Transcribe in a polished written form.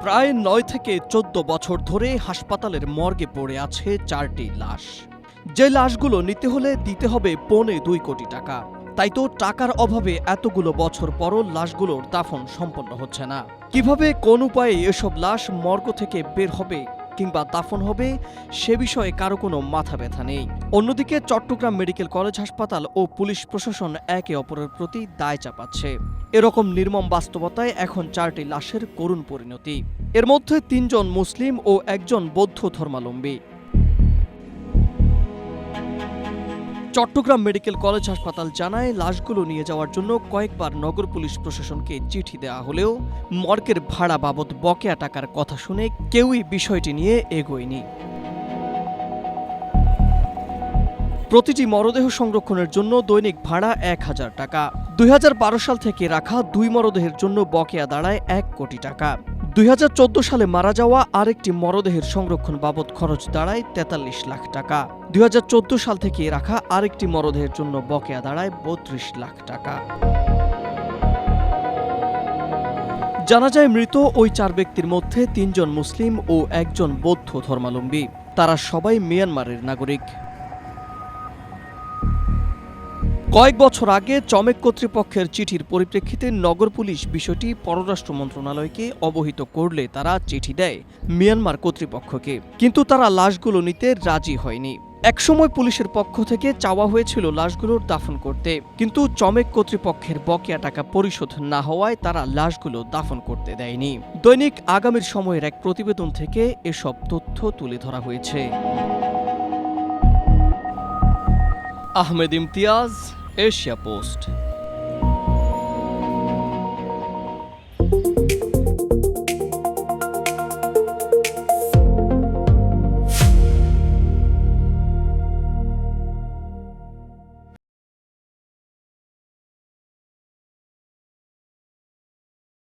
প্রায় ৯ থেকে ১৪ বছর ধরে হাসপাতালের মর্গে পড়ে আছে ৪টি লাশ। যে লাশগুলো নিতে হলে দিতে হবে ২.৫ কোটি টাকা। তাই তো টাকার অভাবে এতগুলো বছর পরও লাশগুলোর দাফন সম্পন্ন হচ্ছে না। কিভাবে কোন উপায়ে এসব লাশ মর্গ থেকে বের হবে কিংবা দাফন হবে সে বিষয়ে কারো কোনো মাথা ব্যথা নেই। অন্যদিকে চট্টগ্রাম মেডিকেল কলেজ হাসপাতাল ও পুলিশ প্রশাসন একে অপরের প্রতি দায় চাপাচ্ছে। এরকম নির্মম বাস্তবতায় এখন ৪টি লাশের করুণ পরিণতি। এর মধ্যে ৩ জন মুসলিম ও ১ জন বৌদ্ধ ধর্মাবলম্বী। চট্টগ্রাম মেডিকেল কলেজ হাসপাতাল জানায়, লাশগুলো নিয়ে যাওয়ার জন্য কয়েকবার নগর পুলিশ প্রশাসনকে চিঠি দেওয়া হলেও মর্গের ভাড়া বাবদ বকেয়া টাকার কথা শুনে কেউই বিষয়টি নিয়ে এগোয়নি। প্রতিটি মরদেহ সংরক্ষণের জন্য দৈনিক ভাড়া ১,০০০ টাকা। ২০১২ সাল থেকে রাখা ২ মরদেহের জন্য বকেয়া দাঁড়ায় ১ কোটি টাকা। ২০১৪ সালে মারা যাওয়া আরেকটি মরদেহের সংরক্ষণ বাবদ খরচ দাঁড়ায় ৪৩ লাখ টাকা। ২০১৪ সাল থেকে রাখা আরেকটি মরদেহের জন্য বকেয়া দাঁড়ায় ৩২ লাখ টাকা। জানা যায়, মৃত ওই ৪ ব্যক্তির মধ্যে ৩ জন মুসলিম ও ১ জন বৌদ্ধ ধর্মাবলম্বী। তারা সবাই মিয়ানমারের নাগরিক। কয়েক বছর আগে চমেক কর্তৃপক্ষের চিঠির পরিপ্রেক্ষিতে নগর পুলিশ বিষয়টি পররাষ্ট্র মন্ত্রণালয়কে অবহিত করলে তারা চিঠি দেয় মিয়ানমার কর্তৃপক্ষকে, কিন্তু তারা লাশগুলো নিতে রাজি হয়নি। একসময় পুলিশের পক্ষ থেকে চাওয়া হয়েছিল লাশগুলোর দাফন করতে, কিন্তু চমেক কর্তৃপক্ষের বকেয়া টাকা পরিশোধ না হওয়ায় তারা লাশগুলো দাফন করতে দেয়নি। দৈনিক আগামীর সময়ের এক প্রতিবেদন থেকে এসব তথ্য তুলে ধরা হয়েছে। Ahmed Imtiaz, Asia post.